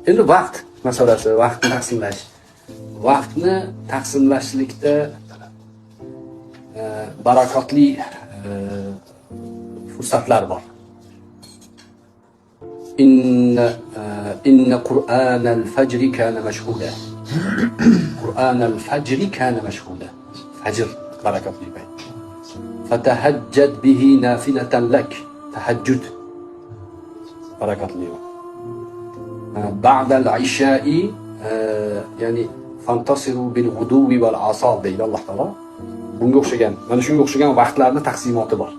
Endi vaqt masalasi, vaqtni taqsimlash. Vaqtni taqsimlashlikda barakotli fursatlar bor. Inna Qur'anal fajri kana mashhuda. Qur'anal fajri kana mashhuda. Fajr barakotli payt. Fatahajjad bihi nafilatan lak. Tahajjud barakotli. Ba'da al-isha'i ya'ni fantasiru bil ghuduwi wal asal deydi Alloh taolo. Bunga o'xshagan, mana shunga o'xshagan vaqtlarni taqsimoti bor.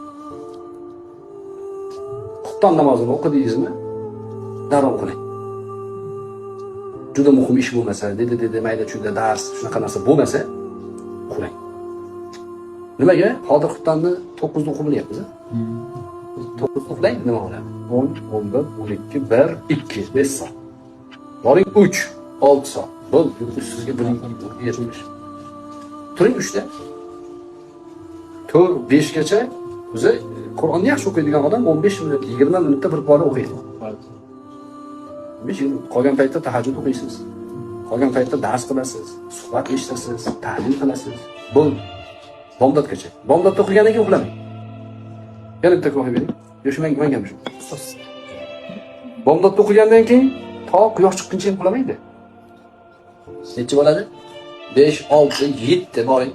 Xufton namozini o'qidingizmi? Darrov qiling. Juda muhim ish bo'lmasa, dedi mayda chunda dars, shunaqa narsa bo'lmasa, qiling. Nimaga? Hozir xuftonni 9 da o'qib bo'lyapmiz. 9 uxlang, nima bo'ladi? 10, 11, 12, 1, 2, 5 soat. Boring 3, 6 soat. Bo'l, sizga 1:70. Turing 3 da. 4, 5 gacha o'zi Qur'onni yaxshi o'qiydigan odam 15 minut, 20 minutda bir pora o'qiydi. Qolgan paytda tahajjud o'qiysiz. Qolgan paytda dars qilasiz, suhbat eshitasiz, ta'lim qilasiz. Bu bomdodgacha. Bomdodda o'qigandan keyin uxlamang. Yana bitta o'qib bering. Yo'shmang menga ham shu. Bomdodda o'qigandan keyin to quyosh chiqquncha ham uxlamaydi. Necha bo'ladi? 5, 6, 7 boring.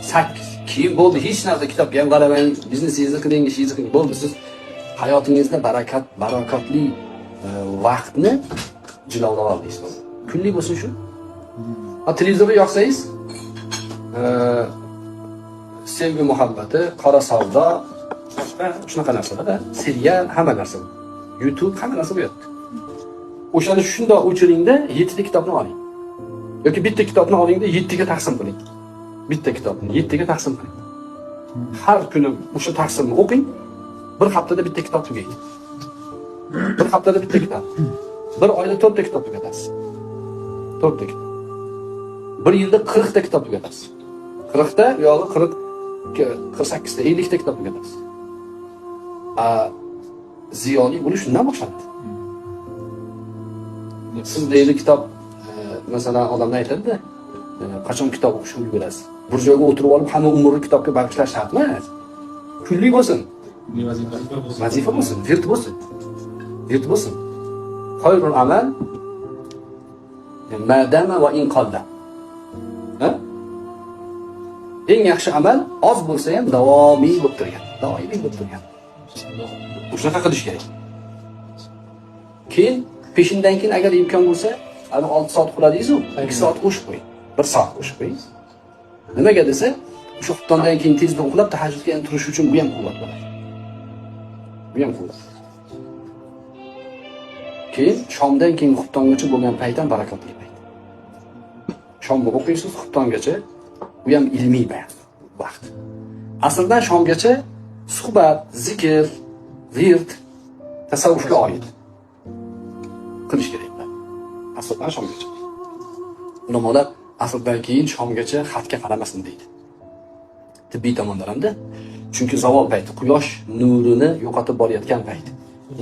8. Keyin bo'ldi, hech narsa kitobga ham qaramang, biznesingizni qiling, ishingizni qiling. Bo'ldi, siz hayotingizda barakatli vaqtni jilovlab oldingiz. Kunlik bo'lsin shu. Televizorni yoqsangiz, sevgi muhabbati, qora savdo, shunaqa narsalar, serial, hamma narsa. YouTube hamma narsa bu yerda. O'shani shundoq o'chiringda 7 ta kitobni oling. Yoki bitta kitobni olingda 7 ga taqsim qiling. Bitta kitobni 7 ga taqsim qiling. Har kuni o'sha taqsimni o'qing. Bir haftada bitta kitob tugaydi. Bir haftada bitta kitob. Bir oyda 4 ta kitob tugatasiz. 4 ta kitob. Bir yilda 40 ta kitob tugatasiz. 40 ta yoki 48 ta, 50 ta kitob tugatasiz. Ziyoli bo'lish shundan boshlanadi. Siz deyli kitob, masalan, odamlar aytadi-da, qachon kitob o'qishni ulgurasiz? Bir joyga o'tirib olib, hamma umrni kitobga bag'ishlash shart emas. Kunlik bo'lsin. Vazifa bo'lsin, virt bo'lsin. Virt bo'lsin. Xoyrul amal madama va in qalla. Eng yaxshi amal oz bo'lsa ham davomiy bo'lib turgan. Doimiy bo'lib turgan. Shunaqa qilish kerak. Keyin peshindan keyin agar imkon bo'lsa, ana 6 soat uxladingiz-ku, 2 soat qo'shib qo'ying. 1 soat qo'shib qo'ying. Nimaga desa, o'sha xuftondan keyin tezda uxlab tahajjudga turish uchun bu ham quvvat bo'ladi. Bu ham quvvat. Keyin shomdan keyin xuftongacha bo'lgan payt ham barakotli payt. Shomni o'qiysiz xuftongacha, bu ham ilmiy vaqt. Asrdan shomgacha suhbat, zikr, virt, tasavvufga oid qilish kerak. Asrdan shomgacha. Ulamolar asrdan keyin shomgacha xatga qaramasin deydi. Tibbiy tomondan hamda. Chunki zavol payti, quyosh nurini yo'qotib borayotgan payt.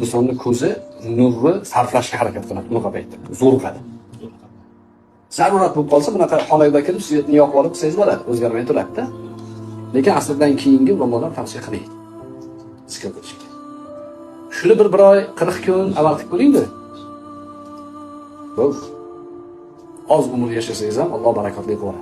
Insonning ko'zi nurni sarflashga harakat qiladi bunaqa paytda. Zo'riqadi. Zarurat bo'lib qolsa, bunaqa xonaga kirib, svetni yoqib olib qilsangiz bo'ladi, o'zgarmay turadi-da. Lekin asrdan keyingi ulamolar tavsiya qilmaydi. Zikr qilishga. Shuni bir oy, 40 kun amal qilib ko'ring-da. Bo'l. Oz umr yashasangiz ham Alloh barakotli qiladi.